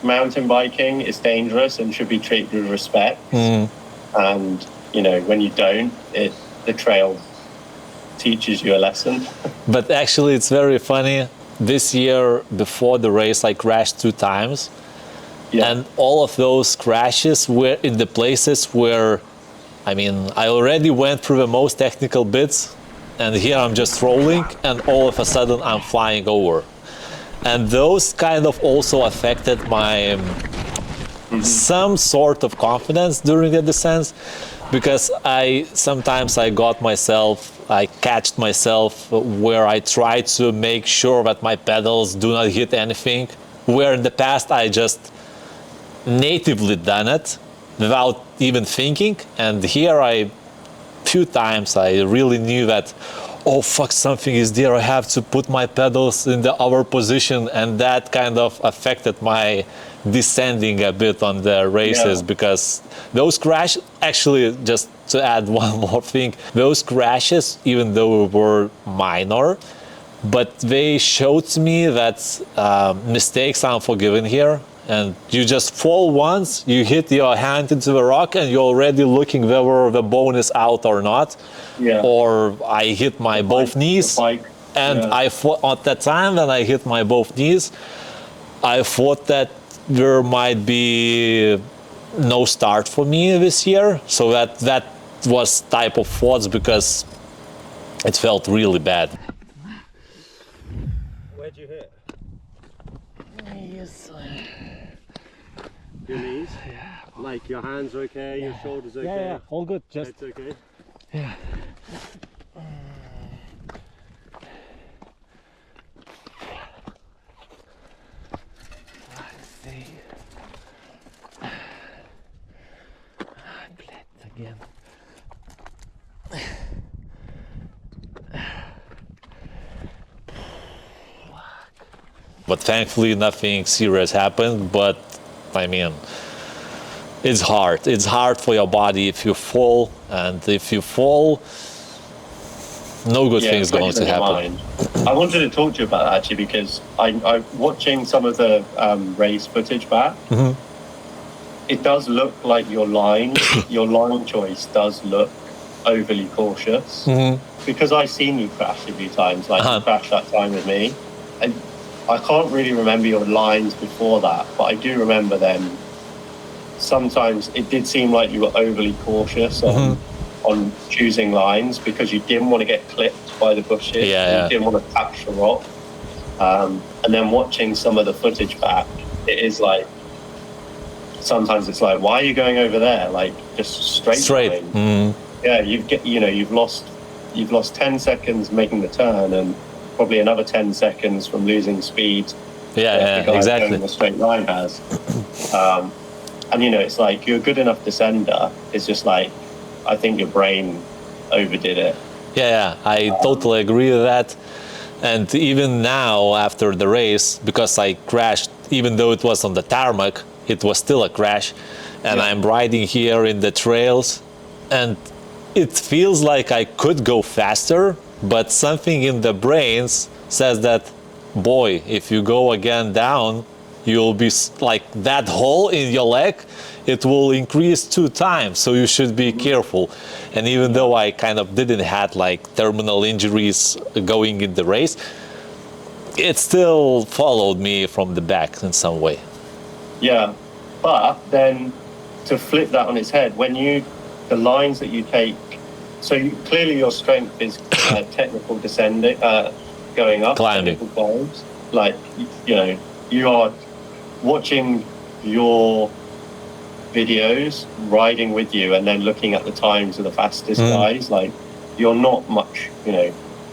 mountain biking is dangerous and should be treated with respect. And, you know, when you don't, the trail teaches you a lesson. But actually, it's very funny. This year, before the race, I crashed 2 times. Yeah. And all of those crashes were in the places where, I mean, I already went through the most technical bits, and here I'm just rolling, and all of a sudden I'm flying over. And those kind of also affected my some sort of confidence during the descents, because sometimes I catched myself where I try to make sure that my pedals do not hit anything, where in the past I just natively done it without even thinking. And here few times I really knew that, oh fuck, something is there, I have to put my pedals in the other position, and that kind of affected my descending a bit on the races. Because those crashes, actually, just to add one more thing, those crashes, even though were minor, but they showed me that mistakes are forgiven here. And you just fall once, you hit your hand into the rock, and you're already looking whether the bone is out or not. Or I hit my both knees, and I thought at that time when I hit my both knees, I thought that there might be no start for me this year. So that was type of thoughts, because it felt really bad. Where'd you hit? Yes. Your knees? Yeah. Like your hands okay, your shoulders okay? Yeah, all good. Just it's okay. Yeah. Let's see. I'm glad again. But thankfully nothing serious happened. But I mean, it's hard. It's hard for your body if you fall, and if you fall, no good things going to happen. I wanted to talk to you about that actually, because I'm watching some of the race footage back. It does look like your line choice does look overly cautious. Because I've seen you crash a few times, like you crashed that time with me. And I can't really remember your lines before that, but I do remember them. Sometimes it did seem like you were overly cautious on choosing lines, because you didn't want to get clipped by the bushes. You didn't want to touch the rock. And then watching some of the footage back, it is like, sometimes it's like, why are you going over there? Like, just straight. Yeah, you've lost 10 seconds making the turn, and probably another 10 seconds from losing speed. The guy exactly. Going the straight line has. And it's like, you're a good enough descender. It's just like, I think your brain overdid it. I totally agree with that. And even now, after the race, because I crashed, even though it was on the tarmac, it was still a crash. And I'm riding here in the trails, and it feels like I could go faster, but something in the brains says that, boy, if you go again down, you'll be like that hole in your leg, it will increase 2 times, so you should be careful. And even though I kind of didn't have like terminal injuries going in the race, it still followed me from the back in some way. Yeah, but then to flip that on its head, the lines that you take, so clearly your strength is technical descending, going up, climbing. Technical climbs. Like, you are watching your videos, riding with you, and then looking at the times of the fastest guys. Like, you're not much,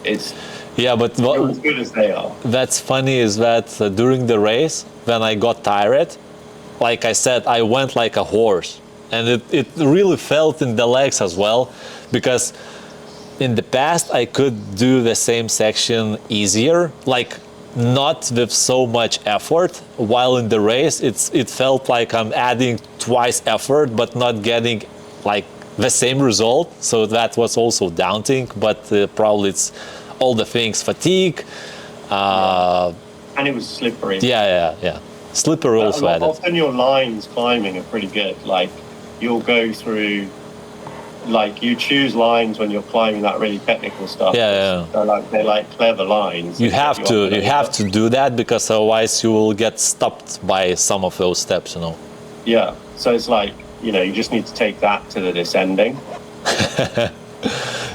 it's but you're as good as they are. That's funny is that during the race, when I got tired, like I said, I went like a horse, and it really felt in the legs as well, because in the past I could do the same section easier, like not with so much effort, while in the race it felt like I'm adding twice effort but not getting like the same result. So that was also daunting, but probably it's all the things, fatigue, and it was slippery. Slippery also added. Often your lines climbing are pretty good. Like you'll go through, like you choose lines when you're climbing that really technical stuff. Yeah. They're like clever lines. You have to do that because otherwise you will get stopped by some of those steps, you know. Yeah. So it's like, you know, you just need to take that to the descending.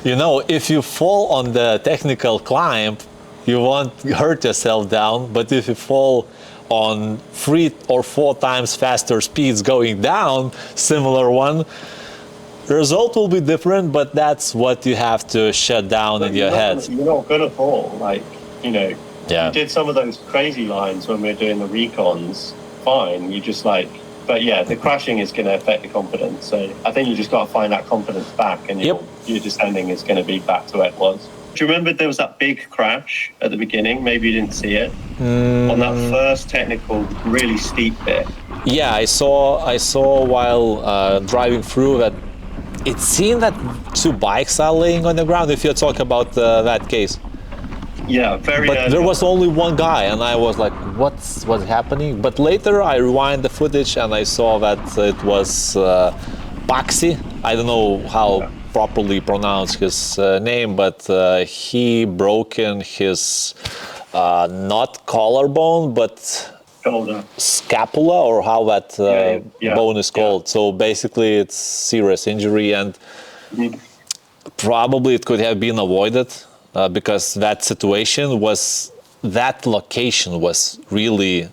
You know, if you fall on the technical climb, you won't hurt yourself down, but if you fall on 3 or 4 times faster speeds going down, similar one, the result will be different, but that's what you have to shut down in your head. You're not gonna fall. Like, you know, Yeah. you did some of those crazy lines when we were doing the recons, fine. You just like, but yeah, the crashing is going to affect the confidence. So I think you just got to find that confidence back, and your descending is going to be back to where it was. Do you remember there was that big crash at the beginning? Maybe you didn't see it on that first technical, really steep bit. Yeah, I saw while driving through that it seemed that 2 bikes are laying on the ground. If you talk about that case. Yeah, very. But there was only one guy, and I was like, "What's happening?" But later, I rewind the footage, and I saw that it was Baxi. I don't know how properly pronounce his name, but he broken his not collarbone, but shoulder, scapula, or how that bone is called. Yeah. So basically, it's serious injury, and probably it could have been avoided. Because that location was really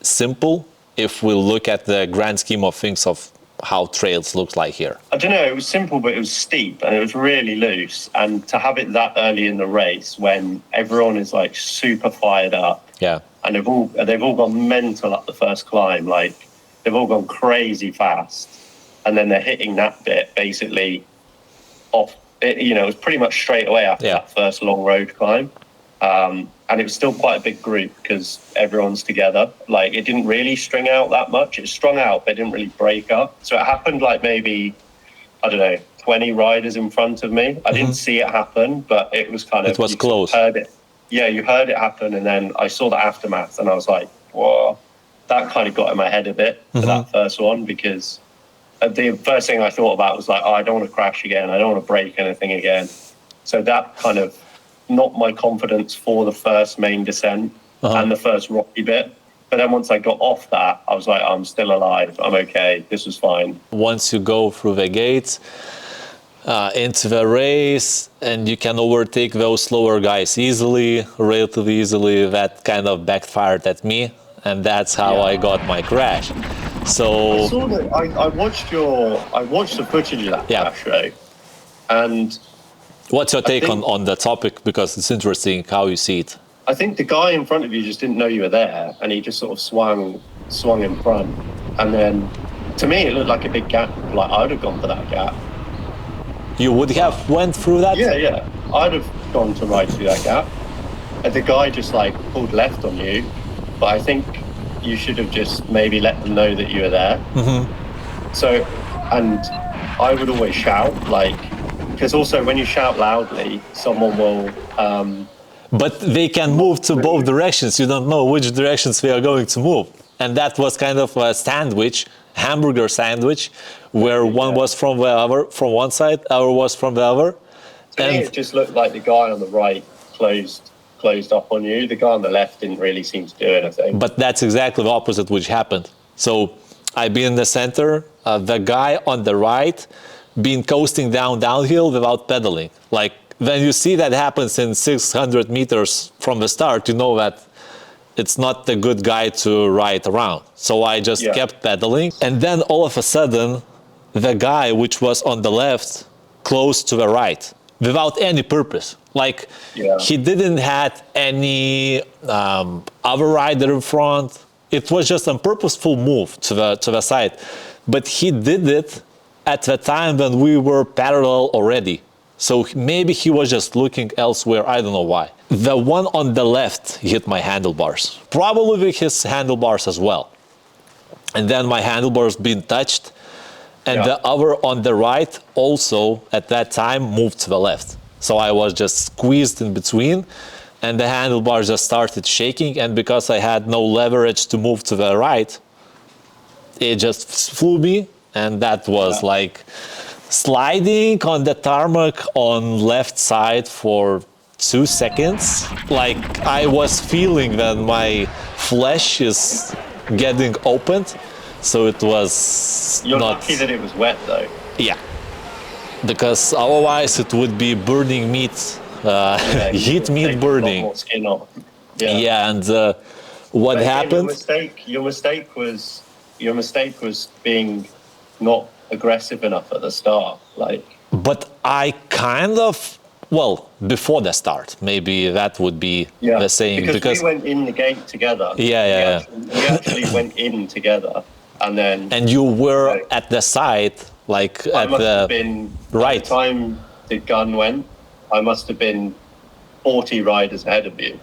simple if we look at the grand scheme of things of how trails look like here. I don't know, it was simple, but it was steep and it was really loose. And to have it that early in the race when everyone is like super fired up, and they've all gone mental up the first climb, like they've all gone crazy fast, and then they're hitting that bit basically off. You know, it was pretty much straight away after that first long road climb. And it was still quite a big group because everyone's together. Like, it didn't really string out that much. It strung out, but it didn't really break up. So it happened like maybe, I don't know, 20 riders in front of me. I didn't see it happen, but it was kind of... It was close. Heard it. Yeah, you heard it happen, and then I saw the aftermath, and I was like, whoa. That kind of got in my head a bit for that first one, because... the first thing I thought about was like, oh, I don't want to crash again. I don't want to break anything again. So that kind of knocked my confidence for the first main descent and the first rocky bit. But then once I got off that, I was like, I'm still alive. I'm okay. This was fine. Once you go through the gates into the race, and you can overtake those slower guys easily, relatively easily, that kind of backfired at me. And that's how I got my crash. So I watched the footage of that crash, right? And what's your take on the topic? Because it's interesting how you see it. I think the guy in front of you just didn't know you were there, and he just sort of swung in front. And then, to me, it looked like a big gap. Like, I would have gone for that gap. You would have went through that? Yeah. I'd have gone to right through that gap. And the guy just like pulled left on you. But I think you should have just maybe let them know that you were there. So, and I would always shout, like, because also when you shout loudly, someone will... but they can move to both directions. You don't know which directions they are going to move. And that was kind of a sandwich, hamburger sandwich, where one was from one side, other was from the other. To me, it just looked like the guy on the right closed up on you. The guy on the left didn't really seem to do anything. But that's exactly the opposite which happened. So I've been in the center, the guy on the right been coasting downhill without pedaling. Like, when you see that happens in 600 meters from the start, you know that it's not the good guy to ride around. So I just kept pedaling. And then all of a sudden, the guy which was on the left close to the right without any purpose. Like, he didn't have any other rider in front. It was just a purposeful move to the side. But he did it at the time when we were parallel already. So maybe he was just looking elsewhere. I don't know why. The one on the left hit my handlebars. Probably his handlebars as well. And then my handlebars been touched. And the other on the right also at that time moved to the left. So I was just squeezed in between, and the handlebars just started shaking, and because I had no leverage to move to the right, it just flew me, and that was like sliding on the tarmac on left side for 2 seconds. Like I was feeling that my flesh is getting opened, so it was You're not... lucky that it was wet though. Yeah, because otherwise it would be burning meat, heat you meat take burning. A lot more skin off. Yeah, and what But again, happened? Your mistake was being not aggressive enough at the start. Like, But I kind of, well, before the start, maybe that would be the same. because we went in the gate together. Yeah. We actually went in together, and then. And you were at the side, like I at must have the been, right. By the time the gun went, I must have been 40 riders ahead of you.